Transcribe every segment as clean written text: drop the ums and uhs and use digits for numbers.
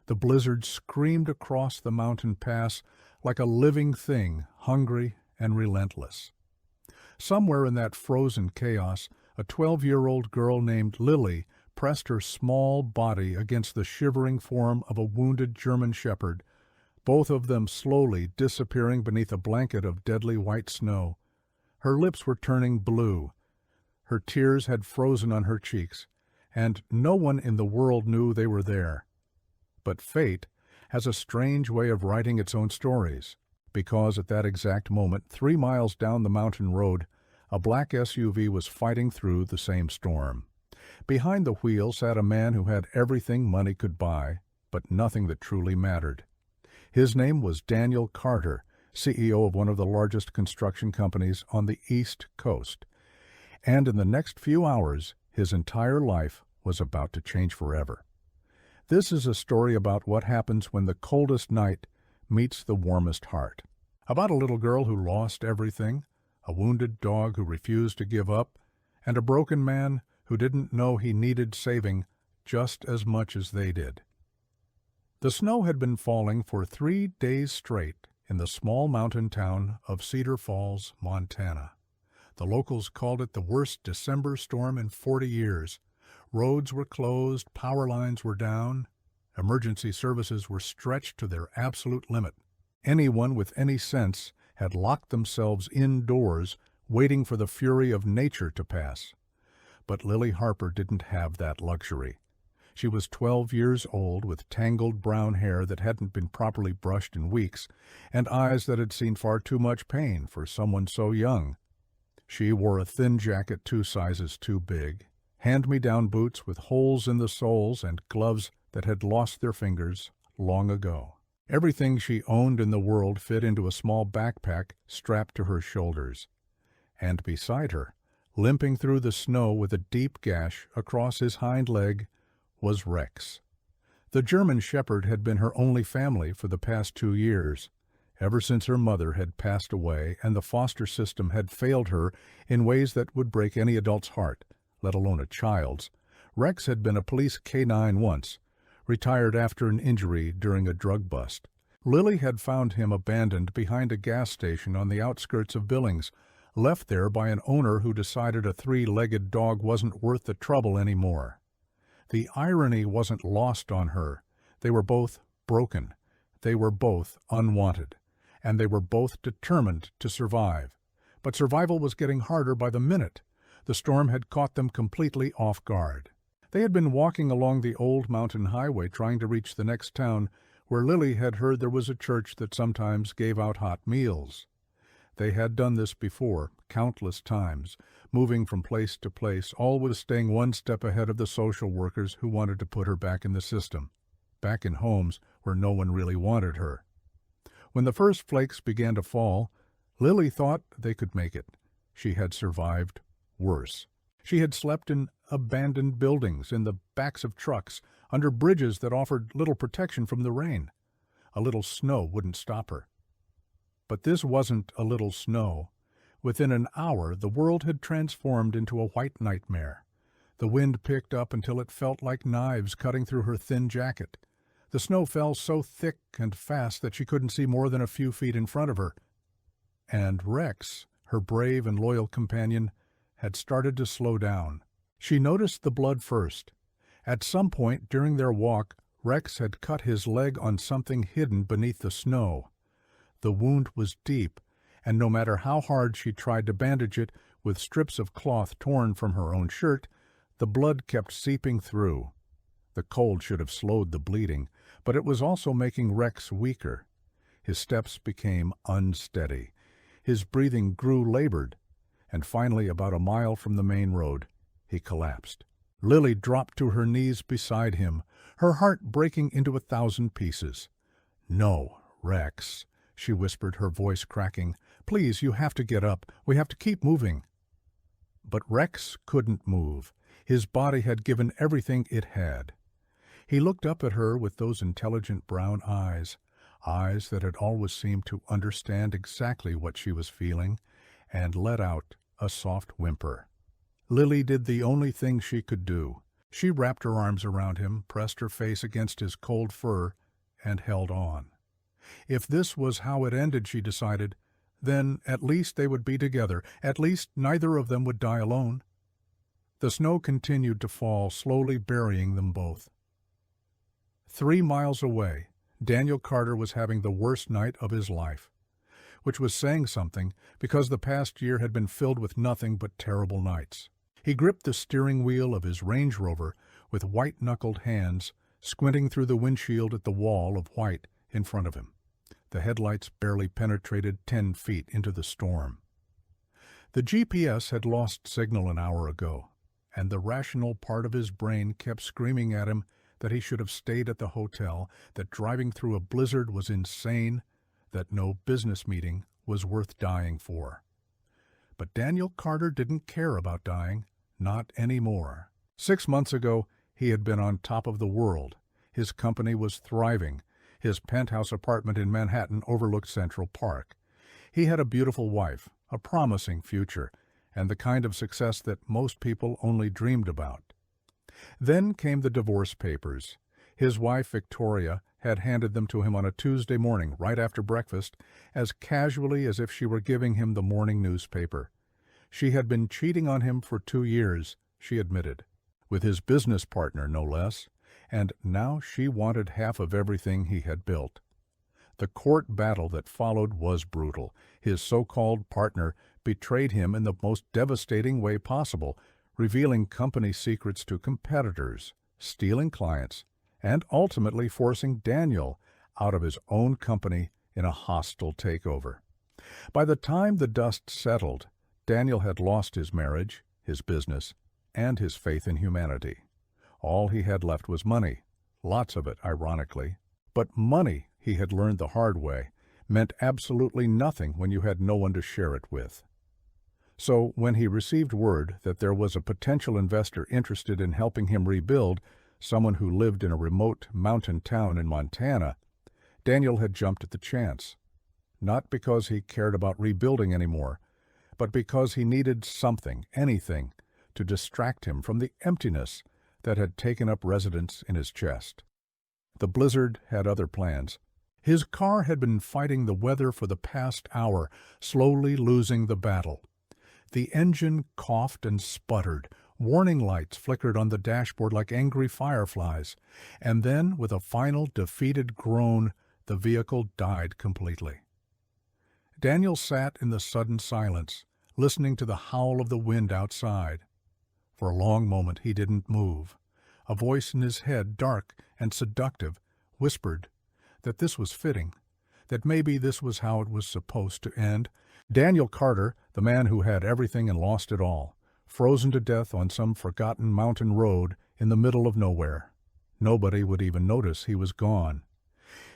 The blizzard screamed across the mountain pass like a living thing, hungry and relentless. Somewhere in that frozen chaos, a 12-year-old girl named Lily pressed her small body against the shivering form of a wounded German shepherd, both of them slowly disappearing beneath a blanket of deadly white snow. Her lips were turning blue. Her tears had frozen on her cheeks, and no one in the world knew they were there. But fate has a strange way of writing its own stories, because at that exact moment, 3 miles down the mountain road, a black SUV was fighting through the same storm. Behind the wheel sat a man who had everything money could buy, but nothing that truly mattered. His name was Daniel Carter, CEO of one of the largest construction companies on the East Coast. And in the next few hours, his entire life was about to change forever. This is a story about what happens when the coldest night meets the warmest heart. About a little girl who lost everything, a wounded dog who refused to give up, and a broken man who didn't know he needed saving just as much as they did. The snow had been falling for 3 days straight in the small mountain town of Cedar Falls, Montana. The locals called it the worst December storm in 40 years. Roads were closed, power lines were down, emergency services were stretched to their absolute limit. Anyone with any sense had locked themselves indoors, waiting for the fury of nature to pass. But Lily Harper didn't have that luxury. She was 12 years old, with tangled brown hair that hadn't been properly brushed in weeks, and eyes that had seen far too much pain for someone so young. She wore a thin jacket 2 sizes too big, hand-me-down boots with holes in the soles, and gloves that had lost their fingers long ago. Everything she owned in the world fit into a small backpack strapped to her shoulders. And beside her, limping through the snow with a deep gash across his hind leg, was Rex. The German shepherd had been her only family for the past 2 years, ever since her mother had passed away and the foster system had failed her in ways that would break any adult's heart, let alone a child's. Rex had been a police K-9 once, retired after an injury during a drug bust. Lily had found him abandoned behind a gas station on the outskirts of Billings, left there by an owner who decided a 3-legged dog wasn't worth the trouble anymore. The irony wasn't lost on her. They were both broken. They were both unwanted. And they were both determined to survive. But survival was getting harder by the minute. The storm had caught them completely off guard. They had been walking along the old mountain highway trying to reach the next town, where Lily had heard there was a church that sometimes gave out hot meals. They had done this before, countless times, moving from place to place, always staying one step ahead of the social workers who wanted to put her back in the system, back in homes where no one really wanted her. When the first flakes began to fall, Lily thought they could make it. She had survived worse. She had slept in abandoned buildings, in the backs of trucks, under bridges that offered little protection from the rain. A little snow wouldn't stop her. But this wasn't a little snow. Within an hour, the world had transformed into a white nightmare. The wind picked up until it felt like knives cutting through her thin jacket. The snow fell so thick and fast that she couldn't see more than a few feet in front of her. And Rex, her brave and loyal companion, had started to slow down. She noticed the blood first. At some point during their walk, Rex had cut his leg on something hidden beneath the snow. The wound was deep, and no matter how hard she tried to bandage it with strips of cloth torn from her own shirt, the blood kept seeping through. The cold should have slowed the bleeding, but it was also making Rex weaker. His steps became unsteady. His breathing grew labored, and finally, about a mile from the main road, he collapsed. Lily dropped to her knees beside him, her heart breaking into 1,000 pieces. "No, Rex," she whispered, her voice cracking. "Please, you have to get up. We have to keep moving." But Rex couldn't move. His body had given everything it had. He looked up at her with those intelligent brown eyes, eyes that had always seemed to understand exactly what she was feeling, and let out a soft whimper. Lily did the only thing she could do. She wrapped her arms around him, pressed her face against his cold fur, and held on. If this was how it ended, she decided, then at least they would be together. At least neither of them would die alone. The snow continued to fall, slowly burying them both. 3 miles away, Daniel Carter was having the worst night of his life, which was saying something because the past year had been filled with nothing but terrible nights. He gripped the steering wheel of his Range Rover with white-knuckled hands, squinting through the windshield at the wall of white in front of him. The headlights barely penetrated 10 feet into the storm. The GPS had lost signal an hour ago, and the rational part of his brain kept screaming at him that he should have stayed at the hotel, that driving through a blizzard was insane, that no business meeting was worth dying for. But Daniel Carter didn't care about dying, not anymore. 6 months ago, he had been on top of the world. His company was thriving. His penthouse apartment in Manhattan overlooked Central Park. He had a beautiful wife, a promising future, and the kind of success that most people only dreamed about. Then came the divorce papers. His wife, Victoria, had handed them to him on a Tuesday morning, right after breakfast, as casually as if she were giving him the morning newspaper. She had been cheating on him for 2 years, she admitted, with his business partner, no less, and now she wanted half of everything he had built. The court battle that followed was brutal. His so-called partner betrayed him in the most devastating way possible, revealing company secrets to competitors, stealing clients, and ultimately forcing Daniel out of his own company in a hostile takeover. By the time the dust settled, Daniel had lost his marriage, his business, and his faith in humanity. All he had left was money, lots of it, ironically. But money, he had learned the hard way, meant absolutely nothing when you had no one to share it with. So when he received word that there was a potential investor interested in helping him rebuild, someone who lived in a remote mountain town in Montana, Daniel had jumped at the chance. Not because he cared about rebuilding anymore, but because he needed something, anything, to distract him from the emptiness that had taken up residence in his chest. The blizzard had other plans. His car had been fighting the weather for the past hour, slowly losing the battle. The engine coughed and sputtered. Warning lights flickered on the dashboard like angry fireflies, and then, with a final defeated groan, the vehicle died completely. Daniel sat in the sudden silence, listening to the howl of the wind outside. For a long moment he didn't move. A voice in his head, dark and seductive, whispered that this was fitting, that maybe this was how it was supposed to end. Daniel Carter, the man who had everything and lost it all, frozen to death on some forgotten mountain road in the middle of nowhere. Nobody would even notice he was gone.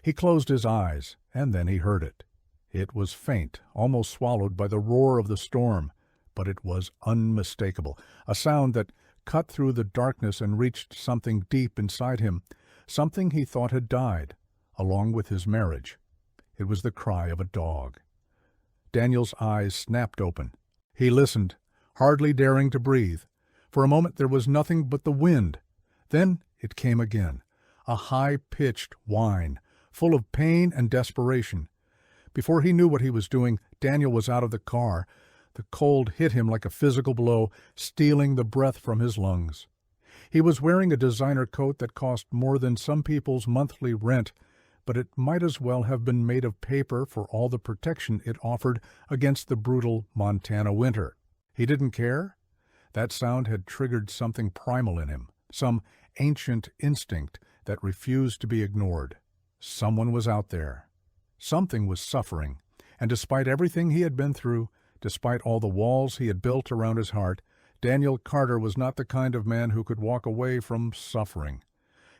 He closed his eyes, and then he heard it. It was faint, almost swallowed by the roar of the storm, but it was unmistakable, a sound that cut through the darkness and reached something deep inside him, something he thought had died, along with his marriage. It was the cry of a dog. Daniel's eyes snapped open. He listened, hardly daring to breathe. For a moment there was nothing but the wind. Then it came again, a high-pitched whine, full of pain and desperation. Before he knew what he was doing, Daniel was out of the car. The cold hit him like a physical blow, stealing the breath from his lungs. He was wearing a designer coat that cost more than some people's monthly rent, but it might as well have been made of paper for all the protection it offered against the brutal Montana winter. He didn't care? That sound had triggered something primal in him, some ancient instinct that refused to be ignored. Someone was out there. Something was suffering, and despite everything he had been through, despite all the walls he had built around his heart, Daniel Carter was not the kind of man who could walk away from suffering.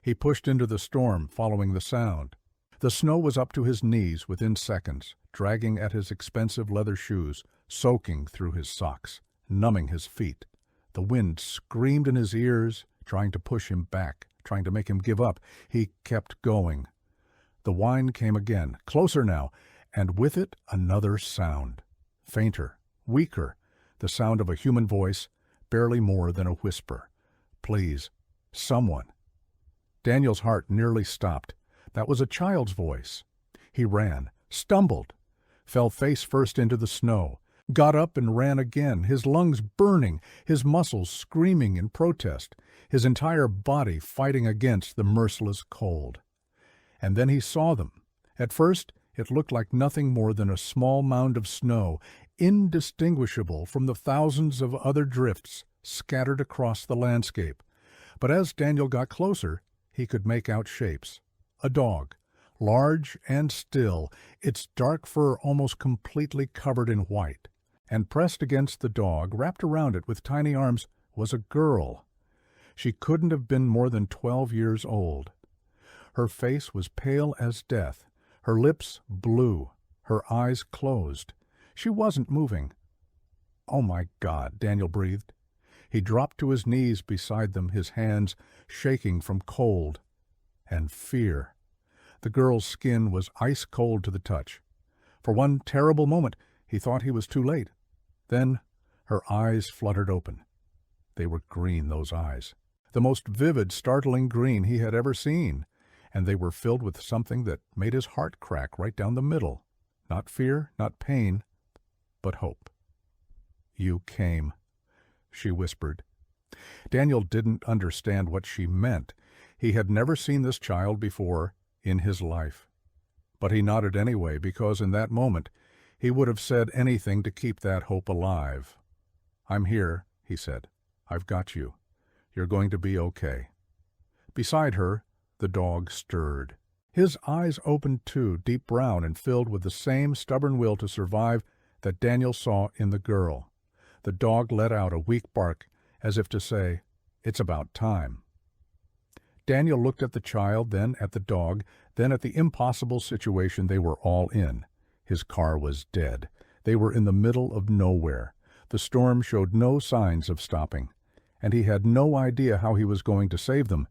He pushed into the storm, following the sound. The snow was up to his knees within seconds, dragging at his expensive leather shoes, soaking through his socks, numbing his feet. The wind screamed in his ears, trying to push him back, trying to make him give up. He kept going. The whine came again, closer now, and with it another sound. Fainter, weaker, the sound of a human voice, barely more than a whisper. "Please, Someone. Daniel's heart nearly stopped. That was a child's voice. He ran, stumbled, fell face first into the snow, got up and ran again, his lungs burning, his muscles screaming in protest, his entire body fighting against the merciless cold. And then he saw them. At first, it looked like nothing more than a small mound of snow, indistinguishable from the thousands of other drifts scattered across the landscape. But as Daniel got closer, he could make out shapes. A dog, large and still, its dark fur almost completely covered in white. And pressed against the dog, wrapped around it with tiny arms, was a girl. She couldn't have been more than 12 years old. Her face was pale as death, her lips blue, her eyes closed. She wasn't moving. "Oh, my God," Daniel breathed. He dropped to his knees beside them, his hands shaking from cold and fear. The girl's skin was ice cold to the touch. For one terrible moment, he thought he was too late. Then her eyes fluttered open. They were green, those eyes, the most vivid, startling green he had ever seen, and they were filled with something that made his heart crack right down the middle. Not fear, not pain, but hope. "You came," she whispered. Daniel didn't understand what she meant. He had never seen this child before in his life. But he nodded anyway, because in that moment he would have said anything to keep that hope alive. "I'm here," he said. "I've got you. You're going to be okay." Beside her, the dog stirred. His eyes opened too, deep brown and filled with the same stubborn will to survive that Daniel saw in the girl. The dog let out a weak bark, as if to say, "It's about time." Daniel looked at the child, then at the dog, then at the impossible situation they were all in. His car was dead. They were in the middle of nowhere. The storm showed no signs of stopping, and he had no idea how he was going to save them.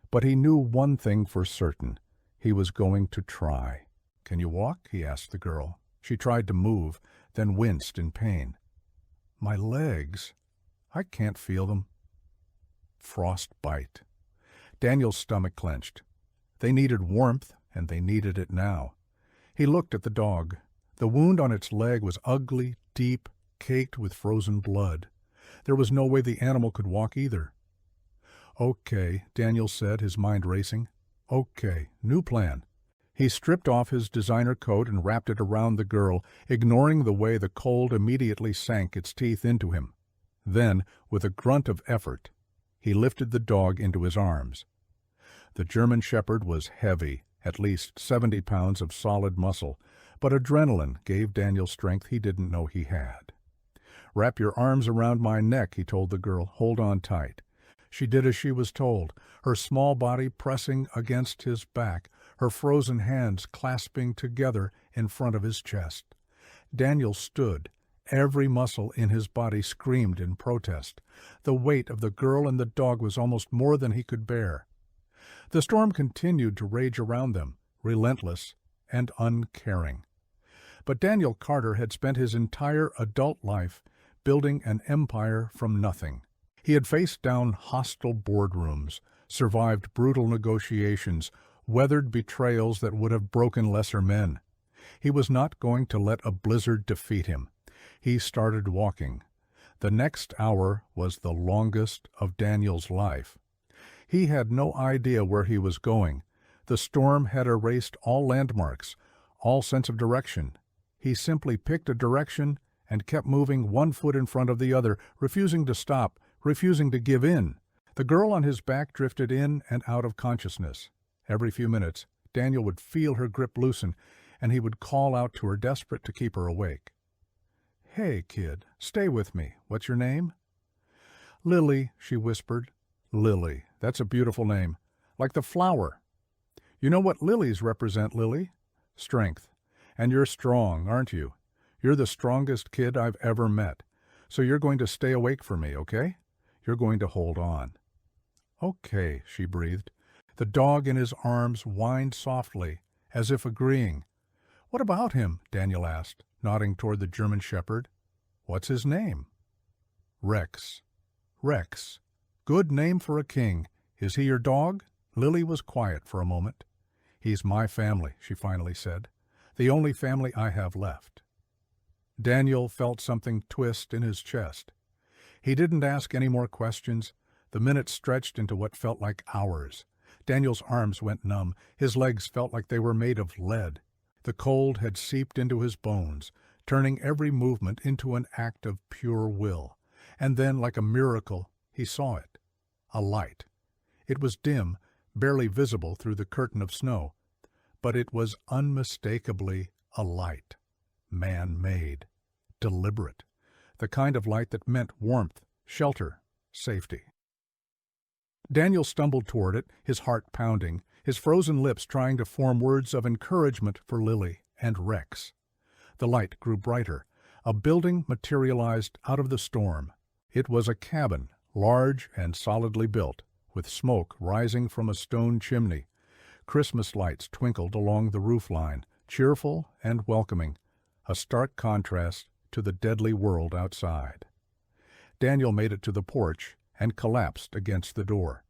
But he knew one thing for certain. He was going to try. "Can you walk?" he asked the girl. She tried to move, then winced in pain. "My legs, I can't feel them." Frostbite. Daniel's stomach clenched. They needed warmth, and they needed it now. He looked at the dog. The wound on its leg was ugly, deep, caked with frozen blood. There was no way the animal could walk either. "Okay," Daniel said, his mind racing. "Okay, new plan." He stripped off his designer coat and wrapped it around the girl, ignoring the way the cold immediately sank its teeth into him. Then, with a grunt of effort, he lifted the dog into his arms. The German Shepherd was heavy, at least 70 pounds of solid muscle, but adrenaline gave Daniel strength he didn't know he had. "Wrap your arms around my neck," he told the girl. "Hold on tight." She did as she was told, her small body pressing against his back, her frozen hands clasping together in front of his chest. Daniel stood. Every muscle in his body screamed in protest. The weight of the girl and the dog was almost more than he could bear. The storm continued to rage around them, relentless and uncaring. But Daniel Carter had spent his entire adult life building an empire from nothing. He had faced down hostile boardrooms, survived brutal negotiations, weathered betrayals that would have broken lesser men. He was not going to let a blizzard defeat him. He started walking. The next hour was the longest of Daniel's life. He had no idea where he was going. The storm had erased all landmarks, all sense of direction. He simply picked a direction and kept moving, one foot in front of the other, refusing to stop, refusing to give in. The girl on his back drifted in and out of consciousness. Every few minutes, Daniel would feel her grip loosen, and he would call out to her, desperate to keep her awake. "Hey, kid, stay with me. What's your name?" "Lily," she whispered. "Lily. That's a beautiful name. Like the flower. You know what lilies represent, Lily? Strength. And you're strong, aren't you? You're the strongest kid I've ever met. So you're going to stay awake for me, okay? You're going to hold on." "Okay," she breathed. The dog in his arms whined softly, as if agreeing. "What about him?" Daniel asked, nodding toward the German Shepherd. "What's his name?" "Rex. Rex. Good name for a king," "Is he your dog?" Lily was quiet for a moment. "He's my family," she finally said. "The only family I have left." Daniel felt something twist in his chest. He didn't ask any more questions. The minutes stretched into what felt like hours. Daniel's arms went numb. His legs felt like they were made of lead. The cold had seeped into his bones, turning every movement into an act of pure will. And then, like a miracle, he saw it. A light. It was dim, barely visible through the curtain of snow, but it was unmistakably a light. Man-made. Deliberate. The kind of light that meant warmth, shelter, safety. Daniel stumbled toward it, his heart pounding, his frozen lips trying to form words of encouragement for Lily and Rex. The light grew brighter. A building materialized out of the storm. It was a cabin, large and solidly built, with smoke rising from a stone chimney. Christmas lights twinkled along the roofline, cheerful and welcoming, a stark contrast to the deadly world outside. Daniel made it to the porch and collapsed against the door.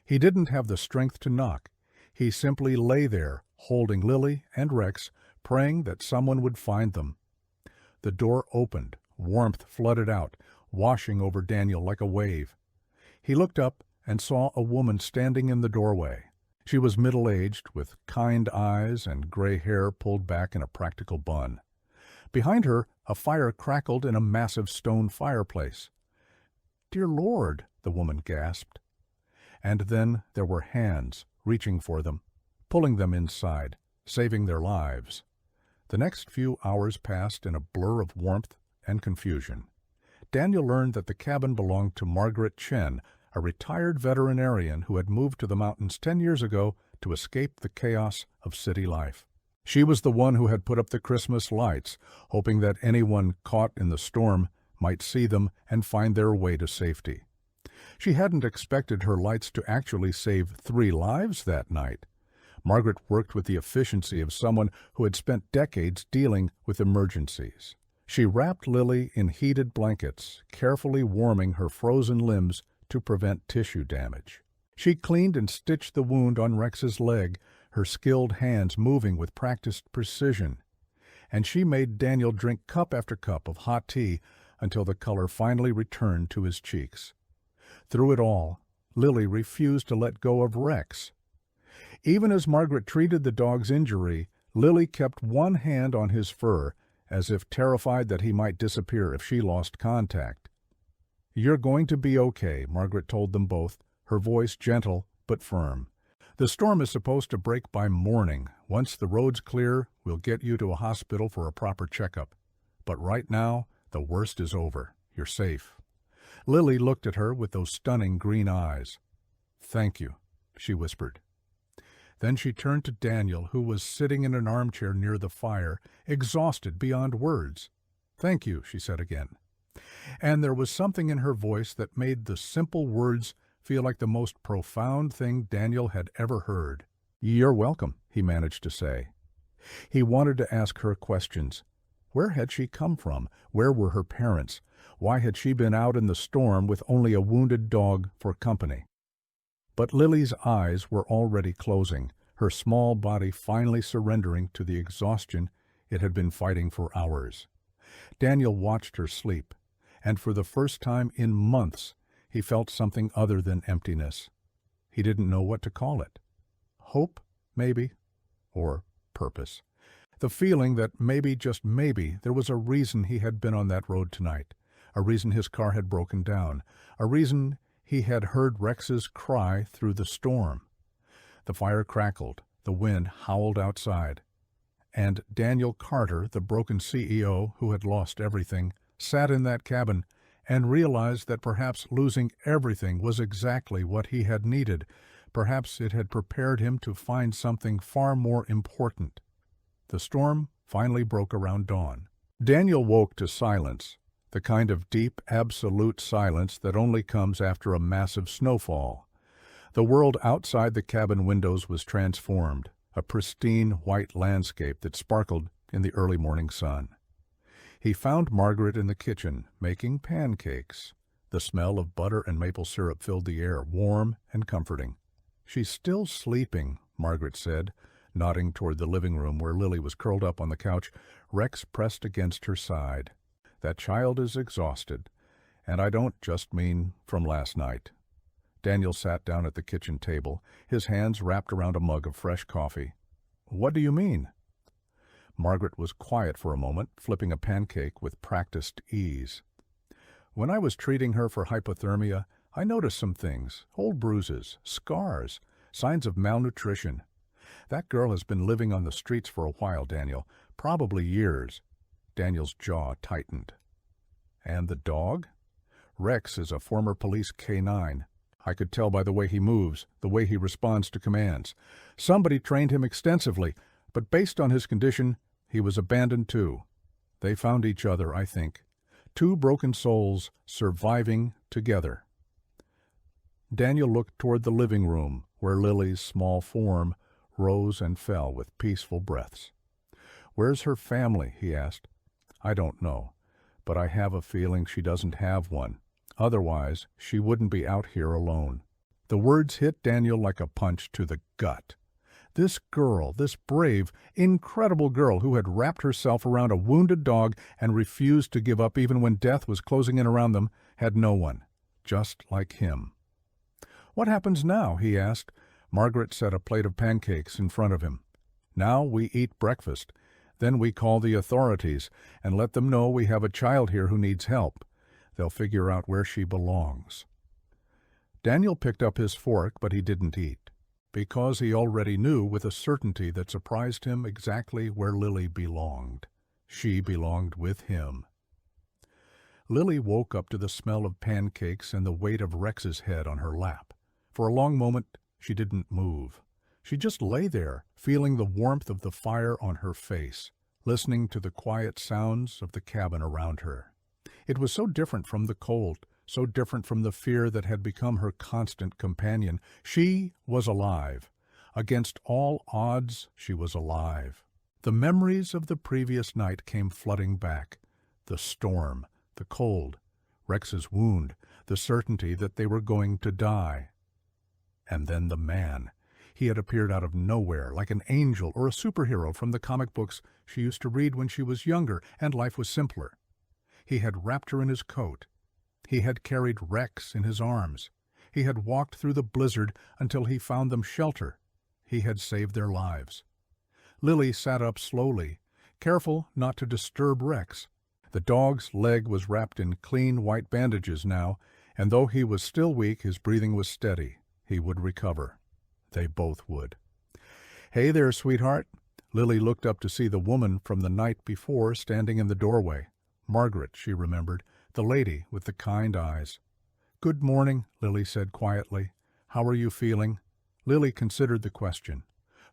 He didn't have the strength to knock. He simply lay there, holding Lily and Rex, praying that someone would find them. The door opened, warmth flooded out, washing over Daniel like a wave. He looked up and saw a woman standing in the doorway. She was middle-aged, with kind eyes and gray hair pulled back in a practical bun. Behind her, a fire crackled in a massive stone fireplace. "Dear Lord," the woman gasped. And then there were hands reaching for them, pulling them inside, saving their lives. The next few hours passed in a blur of warmth and confusion. Daniel learned that the cabin belonged to Margaret Chen, a retired veterinarian who had moved to the mountains 10 years ago to escape the chaos of city life. She was the one who had put up the Christmas lights, hoping that anyone caught in the storm might see them and find their way to safety. She hadn't expected her lights to actually save 3 lives that night. Margaret worked with the efficiency of someone who had spent decades dealing with emergencies. She wrapped Lily in heated blankets, carefully warming her frozen limbs to prevent tissue damage. She cleaned and stitched the wound on Rex's leg, her skilled hands moving with practiced precision. And she made Daniel drink cup after cup of hot tea until the color finally returned to his cheeks. Through it all, Lily refused to let go of Rex. Even as Margaret treated the dog's injury, Lily kept one hand on his fur, as if terrified that he might disappear if she lost contact. "You're going to be okay," Margaret told them both, her voice gentle but firm. "The storm is supposed to break by morning. Once the road's clear, we'll get you to a hospital for a proper checkup. But right now, the worst is over. You're safe." Lily looked at her with those stunning green eyes. "Thank you," she whispered. Then she turned to Daniel, who was sitting in an armchair near the fire, exhausted beyond words. "Thank you," she said again. And there was something in her voice that made the simple words feel like the most profound thing Daniel had ever heard. "You're welcome," he managed to say. He wanted to ask her questions. Where had she come from? Where were her parents? Why had she been out in the storm with only a wounded dog for company? But Lily's eyes were already closing, her small body finally surrendering to the exhaustion it had been fighting for hours. Daniel watched her sleep, and for the first time in months, he felt something other than emptiness. He didn't know what to call it. Hope, maybe, or purpose. The feeling that maybe, just maybe, there was a reason he had been on that road tonight, a reason his car had broken down, a reason he had heard Rex's cry through the storm. The fire crackled, the wind howled outside, and Daniel Carter, the broken CEO who had lost everything, sat in that cabin and realized that perhaps losing everything was exactly what he had needed. Perhaps it had prepared him to find something far more important. The storm finally broke around dawn. Daniel woke to silence, the kind of deep, absolute silence that only comes after a massive snowfall. The world outside the cabin windows was transformed, a pristine white landscape that sparkled in the early morning sun. He found Margaret in the kitchen, making pancakes. The smell of butter and maple syrup filled the air, warm and comforting. "She's still sleeping," Margaret said, nodding toward the living room where Lily was curled up on the couch, Rex pressed against her side. "That child is exhausted, and I don't just mean from last night." Daniel sat down at the kitchen table, his hands wrapped around a mug of fresh coffee. "What do you mean?" Margaret was quiet for a moment, flipping a pancake with practiced ease. "When I was treating her for hypothermia, I noticed some things, old bruises, scars, signs of malnutrition. That girl has been living on the streets for a while, Daniel, probably years." Daniel's jaw tightened. "And the dog?" "Rex is a former police K-9. I could tell by the way he moves, the way he responds to commands. Somebody trained him extensively, but based on his condition, he was abandoned too. They found each other, I think. Two broken souls surviving together." Daniel looked toward the living room, where Lily's small form rose and fell with peaceful breaths. "Where's her family?" he asked. "I don't know, but I have a feeling she doesn't have one. Otherwise, she wouldn't be out here alone." The words hit Daniel like a punch to the gut. This girl, this brave, incredible girl who had wrapped herself around a wounded dog and refused to give up even when death was closing in around them, had no one, just like him. "What happens now?" he asked. Margaret set a plate of pancakes in front of him. "Now we eat breakfast. Then we call the authorities and let them know we have a child here who needs help. They'll figure out where she belongs." Daniel picked up his fork, but he didn't eat, because he already knew with a certainty that surprised him exactly where Lily belonged. She belonged with him. Lily woke up to the smell of pancakes and the weight of Rex's head on her lap. For a long moment, she didn't move. She just lay there, feeling the warmth of the fire on her face, listening to the quiet sounds of the cabin around her. It was so different from the cold, so different from the fear that had become her constant companion. She was alive. Against all odds, she was alive. The memories of the previous night came flooding back. The storm, the cold, Rex's wound, the certainty that they were going to die. And then the man. He had appeared out of nowhere, like an angel or a superhero from the comic books she used to read when she was younger and life was simpler. He had wrapped her in his coat. He had carried Rex in his arms. He had walked through the blizzard until he found them shelter. He had saved their lives. Lily sat up slowly, careful not to disturb Rex. The dog's leg was wrapped in clean white bandages now, and though he was still weak, his breathing was steady. He would recover. They both would. "Hey there, sweetheart." Lily looked up to see the woman from the night before standing in the doorway. Margaret, she remembered, the lady with the kind eyes. "Good morning," Lily said quietly. "How are you feeling?" Lily considered the question.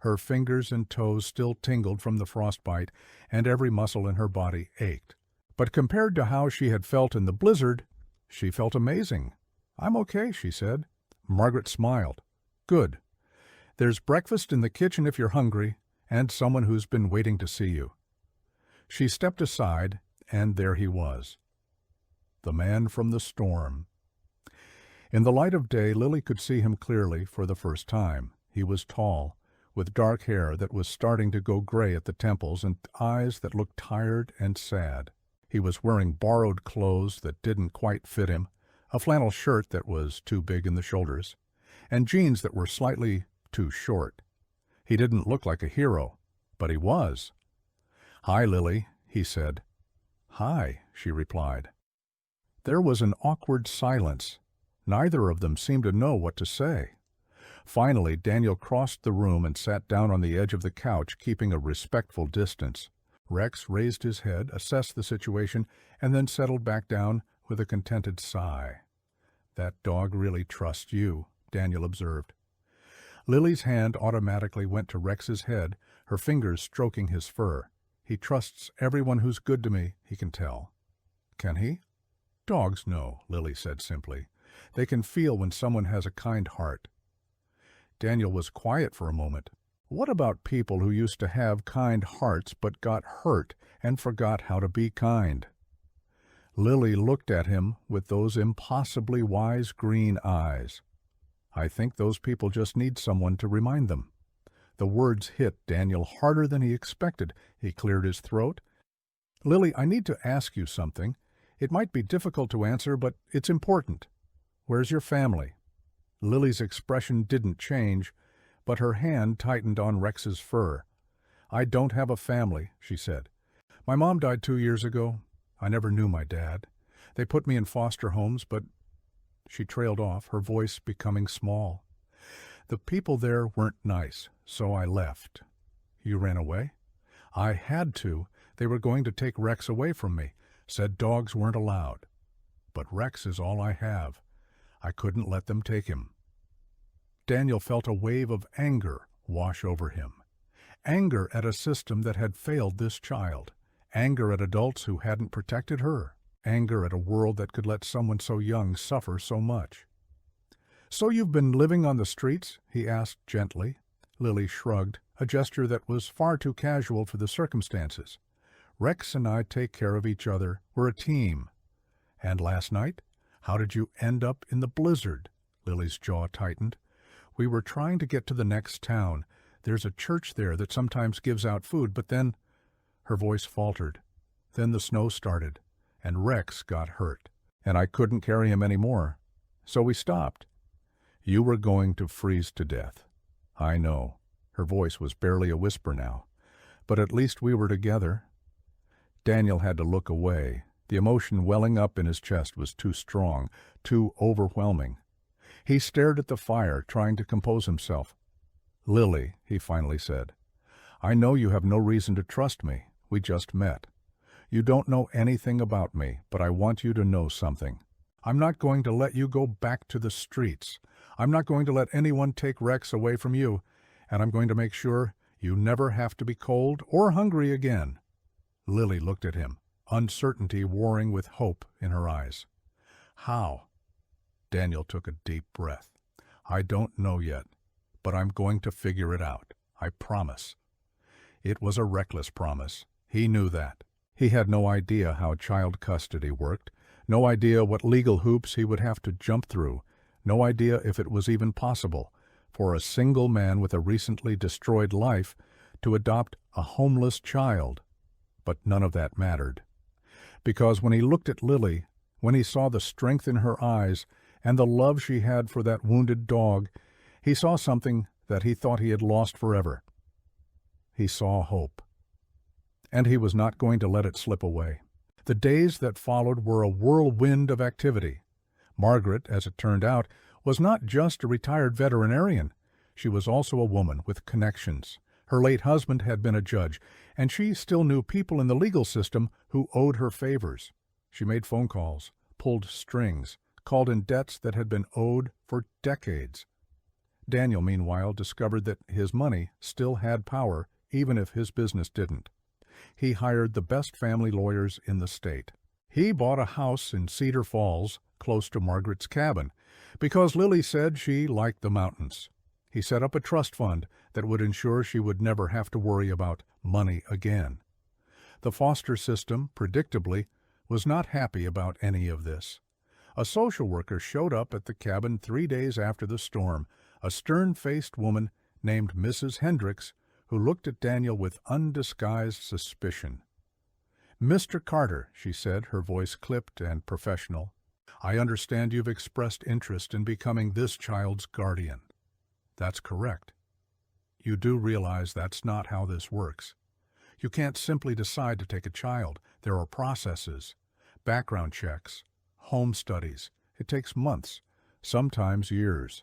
Her fingers and toes still tingled from the frostbite, and every muscle in her body ached. But compared to how she had felt in the blizzard, she felt amazing. "I'm okay," she said. Margaret smiled. "Good. There's breakfast in the kitchen if you're hungry, and someone who's been waiting to see you." She stepped aside, and there he was. The man from the storm. In the light of day, Lily could see him clearly for the first time. He was tall, with dark hair that was starting to go gray at the temples and eyes that looked tired and sad. He was wearing borrowed clothes that didn't quite fit him, a flannel shirt that was too big in the shoulders, and jeans that were slightly too short. He didn't look like a hero, but he was. "Hi, Lily," he said. "Hi," she replied. There was an awkward silence. Neither of them seemed to know what to say. Finally, Daniel crossed the room and sat down on the edge of the couch, keeping a respectful distance. Rex raised his head, assessed the situation, and then settled back down with a contented sigh. "That dog really trusts you," Daniel observed. Lily's hand automatically went to Rex's head, her fingers stroking his fur. "He trusts everyone who's good to me, he can tell." "Can he?" "Dogs know," Lily said simply. "They can feel when someone has a kind heart." Daniel was quiet for a moment. What about people who used to have kind hearts but got hurt and forgot how to be kind? Lily looked at him with those impossibly wise green eyes. I think those people just need someone to remind them. The words hit Daniel harder than he expected. He cleared his throat. Lily, I need to ask you something. It might be difficult to answer, but it's important. Where's your family? Lily's expression didn't change, but her hand tightened on Rex's fur. I don't have a family, she said. My mom died 2 years ago. I never knew my dad. They put me in foster homes, but she trailed off, her voice becoming small. The people there weren't nice, so I left. You ran away? I had to. They were going to take Rex away from me, said dogs weren't allowed. But Rex is all I have. I couldn't let them take him. Daniel felt a wave of anger wash over him. Anger at a system that had failed this child. Anger at adults who hadn't protected her. Anger at a world that could let someone so young suffer so much. So you've been living on the streets? He asked gently. Lily shrugged, a gesture that was far too casual for the circumstances. Rex and I take care of each other. We're a team. And last night? How did you end up in the blizzard? Lily's jaw tightened. We were trying to get to the next town. There's a church there that sometimes gives out food, but then... Her voice faltered. Then the snow started, and Rex got hurt, and I couldn't carry him anymore. So we stopped. You were going to freeze to death. I know. Her voice was barely a whisper now. But at least we were together. Daniel had to look away. The emotion welling up in his chest was too strong, too overwhelming. He stared at the fire, trying to compose himself. Lily, he finally said, I know you have no reason to trust me. We just met. You don't know anything about me, but I want you to know something. I'm not going to let you go back to the streets. I'm not going to let anyone take Rex away from you, and I'm going to make sure you never have to be cold or hungry again. Lily looked at him, uncertainty warring with hope in her eyes. How? Daniel took a deep breath. I don't know yet, but I'm going to figure it out. I promise. It was a reckless promise. He knew that. He had no idea how child custody worked, no idea what legal hoops he would have to jump through, no idea if it was even possible for a single man with a recently destroyed life to adopt a homeless child. But none of that mattered. Because when he looked at Lily, when he saw the strength in her eyes and the love she had for that wounded dog, he saw something that he thought he had lost forever. He saw hope. And he was not going to let it slip away. The days that followed were a whirlwind of activity. Margaret, as it turned out, was not just a retired veterinarian. She was also a woman with connections. Her late husband had been a judge, and she still knew people in the legal system who owed her favors. She made phone calls, pulled strings, called in debts that had been owed for decades. Daniel, meanwhile, discovered that his money still had power, even if his business didn't. He hired the best family lawyers in the state. He bought a house in Cedar Falls, close to Margaret's cabin, because Lily said she liked the mountains. He set up a trust fund that would ensure she would never have to worry about money again. The foster system, predictably, was not happy about any of this. A social worker showed up at the cabin 3 days after the storm, a stern-faced woman named Mrs. Hendricks, who looked at Daniel with undisguised suspicion. Mr. Carter, she said, her voice clipped and professional, I understand you've expressed interest in becoming this child's guardian. That's correct. You do realize that's not how this works. You can't simply decide to take a child. There are processes, background checks, home studies. It takes months, sometimes years.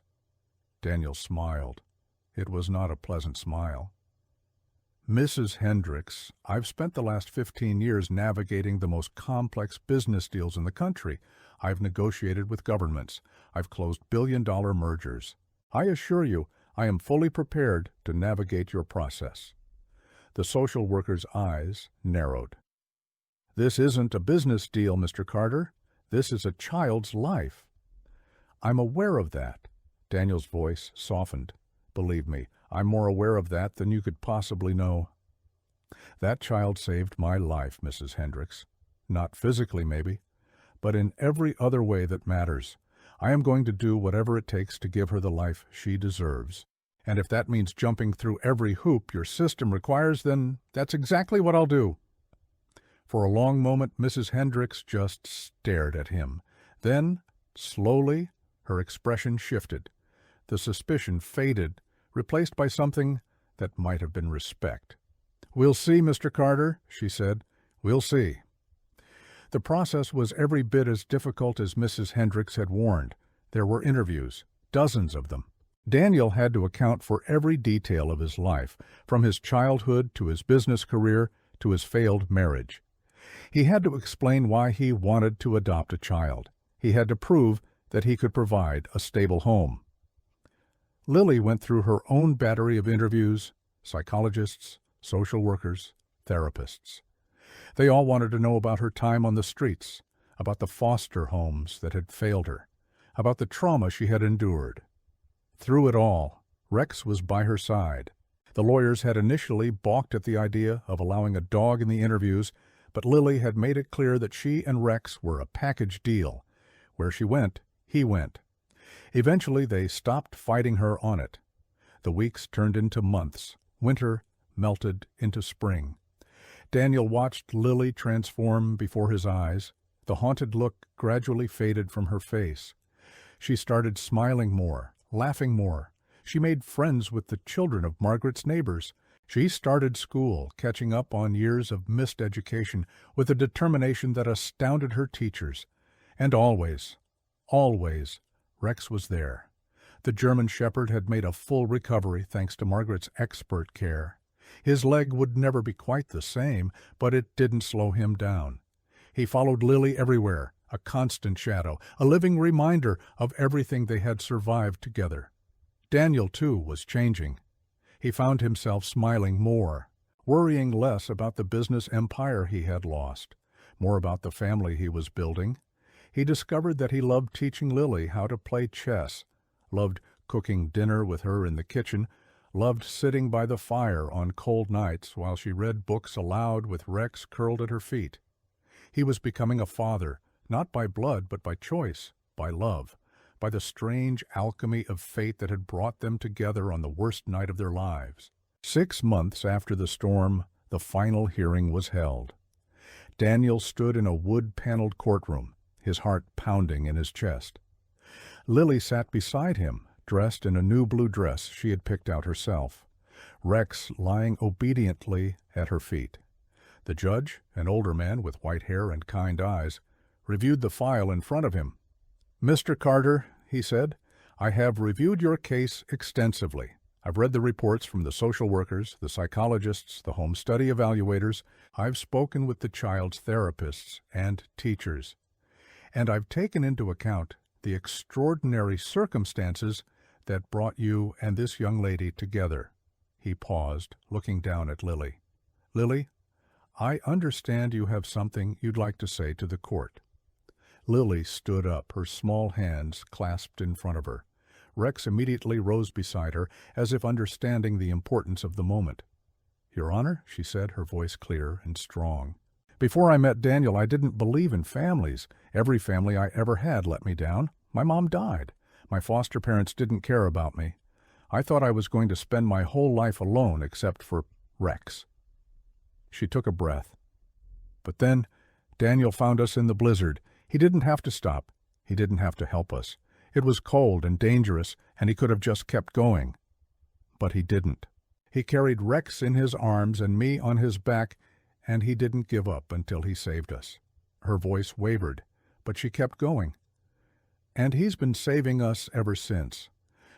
Daniel smiled. It was not a pleasant smile. Mrs. Hendricks, I've spent the last 15 years navigating the most complex business deals in the country. I've negotiated with governments. I've closed billion-dollar mergers. I assure you, I am fully prepared to navigate your process. The social worker's eyes narrowed. This isn't a business deal, Mr. Carter. This is a child's life. I'm aware of that. Daniel's voice softened. Believe me, I'm more aware of that than you could possibly know. That child saved my life, Mrs. Hendricks. Not physically, maybe, but in every other way that matters. I am going to do whatever it takes to give her the life she deserves. And if that means jumping through every hoop your system requires, then that's exactly what I'll do." For a long moment, Mrs. Hendricks just stared at him. Then, slowly, her expression shifted. The suspicion faded, replaced by something that might have been respect. "We'll see, Mr. Carter," she said. "We'll see." The process was every bit as difficult as Mrs. Hendricks had warned. There were interviews, dozens of them. Daniel had to account for every detail of his life, from his childhood to his business career to his failed marriage. He had to explain why he wanted to adopt a child. He had to prove that he could provide a stable home. Lily went through her own battery of interviews, psychologists, social workers, therapists. They all wanted to know about her time on the streets, about the foster homes that had failed her, about the trauma she had endured. Through it all, Rex was by her side. The lawyers had initially balked at the idea of allowing a dog in the interviews, but Lily had made it clear that she and Rex were a package deal. Where she went, he went. Eventually, they stopped fighting her on it. The weeks turned into months. Winter melted into spring. Daniel watched Lily transform before his eyes. The haunted look gradually faded from her face. She started smiling more, laughing more. She made friends with the children of Margaret's neighbors. She started school, catching up on years of missed education with a determination that astounded her teachers. And always, Rex was there. The German Shepherd had made a full recovery thanks to Margaret's expert care. His leg would never be quite the same, but it didn't slow him down. He followed Lily everywhere, a constant shadow, a living reminder of everything they had survived together. Daniel, too, was changing. He found himself smiling more, worrying less about the business empire he had lost, more about the family he was building. He discovered that he loved teaching Lily how to play chess, loved cooking dinner with her in the kitchen, loved sitting by the fire on cold nights while she read books aloud with Rex curled at her feet. He was becoming a father, not by blood but by choice, by love, by the strange alchemy of fate that had brought them together on the worst night of their lives. 6 months after the storm, the final hearing was held. Daniel stood in a wood-paneled courtroom, his heart pounding in his chest. Lily sat beside him, dressed in a new blue dress she had picked out herself, Rex lying obediently at her feet. The judge, an older man with white hair and kind eyes, reviewed the file in front of him. "Mr. Carter," he said, "I have reviewed your case extensively. I've read the reports from the social workers, the psychologists, the home study evaluators. I've spoken with the child's therapists and teachers. And I've taken into account the extraordinary circumstances that brought you and this young lady together." He paused, looking down at Lily. "Lily, I understand you have something you'd like to say to the court." Lily stood up, her small hands clasped in front of her. Rex immediately rose beside her, as if understanding the importance of the moment. "Your Honor," she said, her voice clear and strong. "Before I met Daniel, I didn't believe in families. Every family I ever had let me down. My mom died. My foster parents didn't care about me. I thought I was going to spend my whole life alone except for Rex." She took a breath. "But then Daniel found us in the blizzard. He didn't have to stop. He didn't have to help us. It was cold and dangerous, and he could have just kept going. But he didn't. He carried Rex in his arms and me on his back, and he didn't give up until he saved us." Her voice wavered, but she kept going. "And he's been saving us ever since.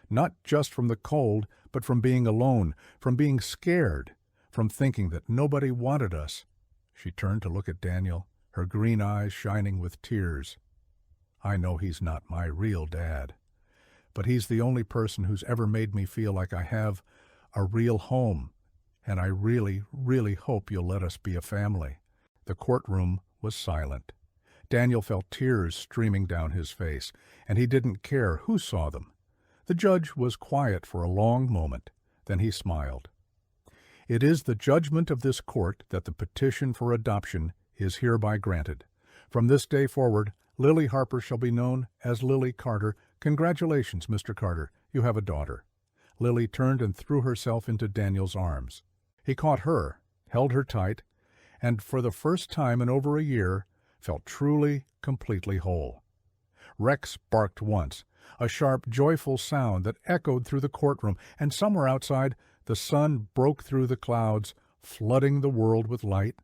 Not just from the cold, but from being alone, from being scared, from thinking that nobody wanted us." She turned to look at Daniel, her green eyes shining with tears. "I know he's not my real dad, but he's the only person who's ever made me feel like I have a real home, and I really, really hope you'll let us be a family." The courtroom was silent. Daniel felt tears streaming down his face, and he didn't care who saw them. The judge was quiet for a long moment. Then he smiled. "It is the judgment of this court that the petition for adoption is hereby granted. From this day forward, Lily Harper shall be known as Lily Carter. Congratulations, Mr. Carter. You have a daughter." Lily turned and threw herself into Daniel's arms. He caught her, held her tight, and for the first time in over a year, felt truly, completely whole. Rex barked once, a sharp, joyful sound that echoed through the courtroom, and somewhere outside, the sun broke through the clouds, flooding the world with light.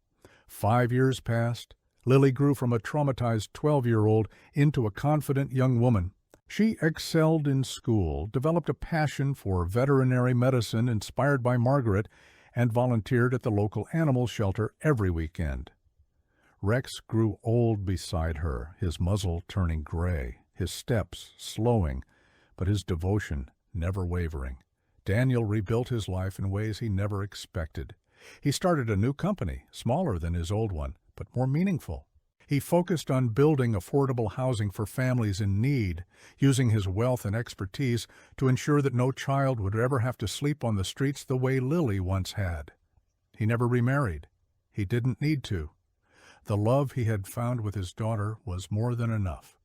5 years passed. Lily grew from a traumatized 12-year-old into a confident young woman. She excelled in school, developed a passion for veterinary medicine inspired by Margaret, and volunteered at the local animal shelter every weekend. Rex grew old beside her, his muzzle turning gray, his steps slowing, but his devotion never wavering. Daniel rebuilt his life in ways he never expected. He started a new company, smaller than his old one, but more meaningful. He focused on building affordable housing for families in need, using his wealth and expertise to ensure that no child would ever have to sleep on the streets the way Lily once had. He never remarried. He didn't need to. The love he had found with his daughter was more than enough.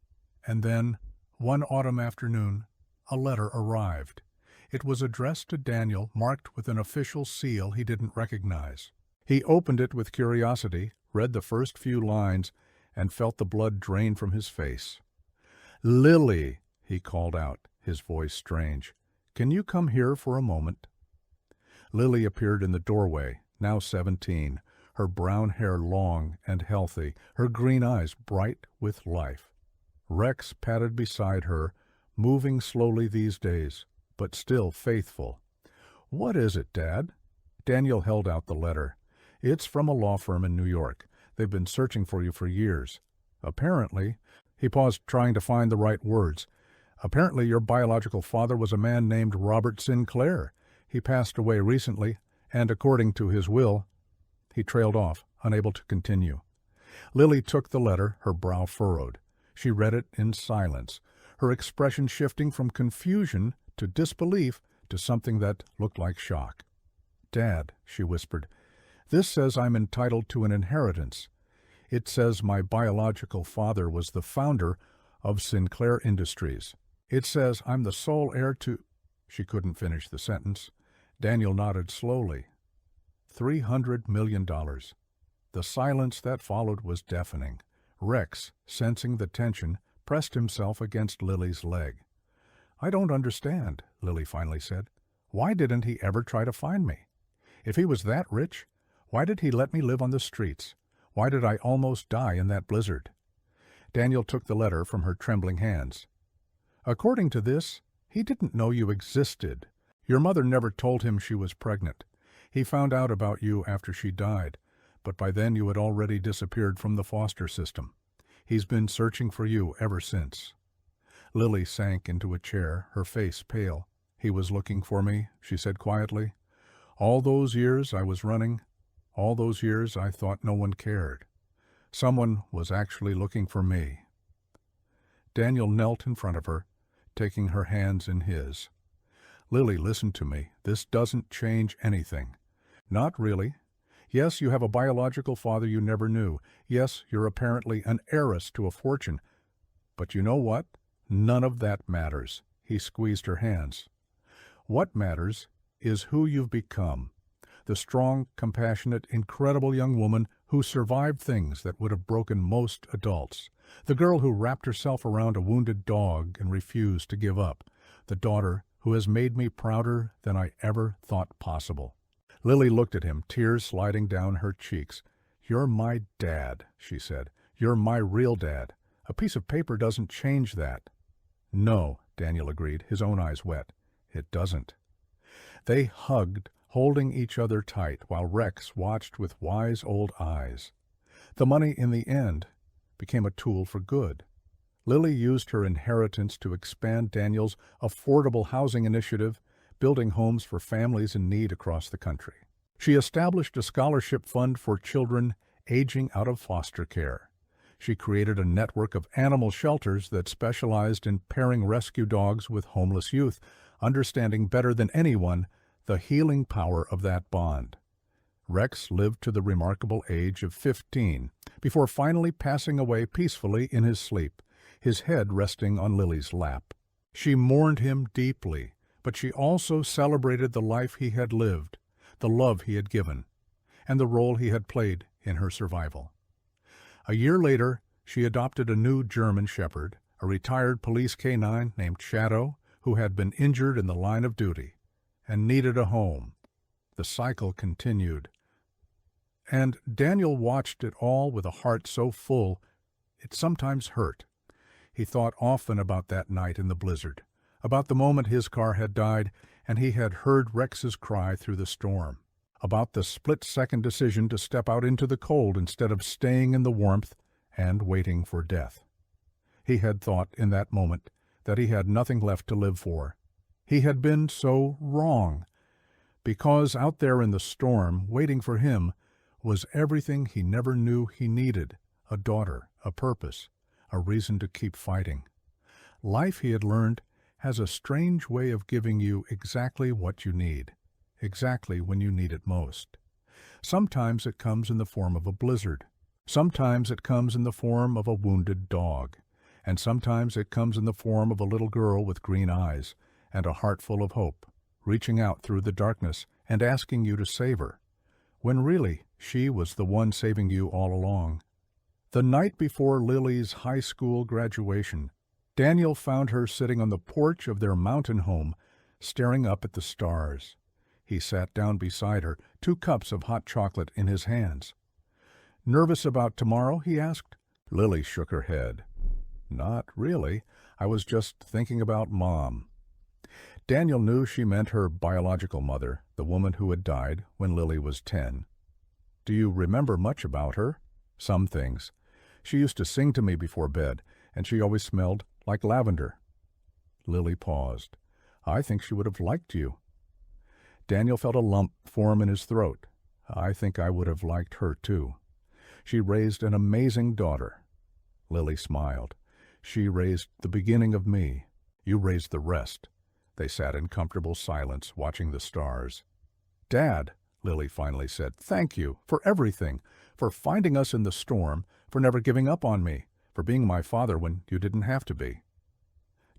And then, one autumn afternoon, a letter arrived. It was addressed to Daniel, marked with an official seal he didn't recognize. He opened it with curiosity, read the first few lines, and felt the blood drain from his face. "Lily," he called out, his voice strange, "can you come here for a moment?" Lily appeared in the doorway, now 17, her brown hair long and healthy, her green eyes bright with life. Rex padded beside her, moving slowly these days, but still faithful. "What is it, Dad?" Daniel held out the letter. "It's from a law firm in New York. They've been searching for you for years. Apparently," he paused, trying to find the right words, "apparently your biological father was a man named Robert Sinclair. He passed away recently, and according to his will—" He trailed off, unable to continue. Lily took the letter, her brow furrowed. She read it in silence, her expression shifting from confusion to disbelief to something that looked like shock. "Dad," she whispered, "this says I'm entitled to an inheritance. It says my biological father was the founder of Sinclair Industries. It says I'm the sole heir to—" She couldn't finish the sentence. Daniel nodded slowly. $300 million. The silence that followed was deafening. Rex, sensing the tension, pressed himself against Lily's leg. "I don't understand," Lily finally said. "Why didn't he ever try to find me? If he was that rich, why did he let me live on the streets? Why did I almost die in that blizzard?" Daniel took the letter from her trembling hands. "According to this, he didn't know you existed. Your mother never told him she was pregnant. He found out about you after she died, but by then you had already disappeared from the foster system. He's been searching for you ever since." Lily sank into a chair, her face pale. "He was looking for me," she said quietly. "All those years I was running, all those years I thought no one cared. Someone was actually looking for me." Daniel knelt in front of her, taking her hands in his. "Lily, listen to me. This doesn't change anything." "Not really. Yes, you have a biological father you never knew. Yes, you're apparently an heiress to a fortune. But you know what? None of that matters." He squeezed her hands. "What matters is who you've become. The strong, compassionate, incredible young woman who survived things that would have broken most adults. The girl who wrapped herself around a wounded dog and refused to give up. The daughter who has made me prouder than I ever thought possible." Lily looked at him, tears sliding down her cheeks. "You're my dad," she said. "You're my real dad. A piece of paper doesn't change that." "No," Daniel agreed, his own eyes wet. "It doesn't." They hugged, holding each other tight, while Rex watched with wise old eyes. The money, in the end, became a tool for good. Lily used her inheritance to expand Daniel's affordable housing initiative, building homes for families in need across the country. She established a scholarship fund for children aging out of foster care. She created a network of animal shelters that specialized in pairing rescue dogs with homeless youth, understanding better than anyone the healing power of that bond. Rex lived to the remarkable age of 15 before finally passing away peacefully in his sleep, his head resting on Lily's lap. She mourned him deeply, but she also celebrated the life he had lived, the love he had given, and the role he had played in her survival. A year later, she adopted a new German Shepherd, a retired police canine named Shadow, who had been injured in the line of duty and needed a home. The cycle continued. And Daniel watched it all with a heart so full it sometimes hurt. He thought often about that night in the blizzard, about the moment his car had died and he had heard Rex's cry through the storm, about the split-second decision to step out into the cold instead of staying in the warmth and waiting for death. He had thought in that moment that he had nothing left to live for. He had been so wrong, because out there in the storm, waiting for him, was everything he never knew he needed: a daughter, a purpose, a reason to keep fighting. Life, he had learned, has a strange way of giving you exactly what you need, exactly when you need it most. Sometimes it comes in the form of a blizzard. Sometimes it comes in the form of a wounded dog. And sometimes it comes in the form of a little girl with green eyes and a heart full of hope, reaching out through the darkness and asking you to save her, when really she was the one saving you all along. The night before Lily's high school graduation, Daniel found her sitting on the porch of their mountain home, staring up at the stars. He sat down beside her, 2 cups of hot chocolate in his hands. "Nervous about tomorrow?" he asked. Lily shook her head. "Not really. I was just thinking about Mom." Daniel knew she meant her biological mother, the woman who had died when Lily was 10. "Do you remember much about her?" "Some things. She used to sing to me before bed, and she always smelled like lavender." Lily paused. "I think she would have liked you." Daniel felt a lump form in his throat. "I think I would have liked her, too. She raised an amazing daughter." Lily smiled. "She raised the beginning of me. You raised the rest." They sat in comfortable silence, watching the stars. "Dad," Lily finally said, "thank you for everything, for finding us in the storm, for never giving up on me, for being my father when you didn't have to be."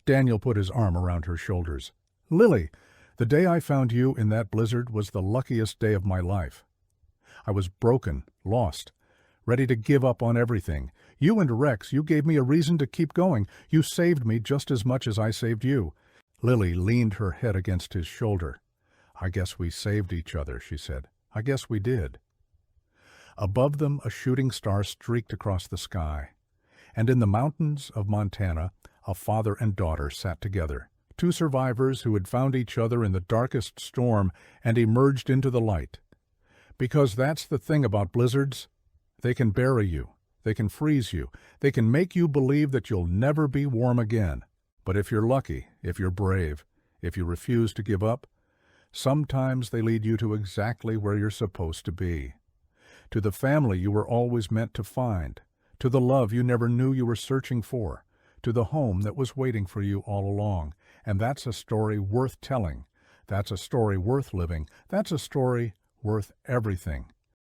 Daniel put his arm around her shoulders. "Lily, the day I found you in that blizzard was the luckiest day of my life. I was broken, lost, ready to give up on everything. You and Rex, you gave me a reason to keep going. You saved me just as much as I saved you." Lily leaned her head against his shoulder. "I guess we saved each other," she said. "I guess we did." Above them, a shooting star streaked across the sky. And in the mountains of Montana, a father and daughter sat together, 2 survivors who had found each other in the darkest storm and emerged into the light. Because that's the thing about blizzards. They can bury you. They can freeze you. They can make you believe that you'll never be warm again. But if you're lucky, if you're brave, if you refuse to give up, sometimes they lead you to exactly where you're supposed to be. To the family you were always meant to find. To the love you never knew you were searching for. To the home that was waiting for you all along. And that's a story worth telling. That's a story worth living. That's a story worth everything.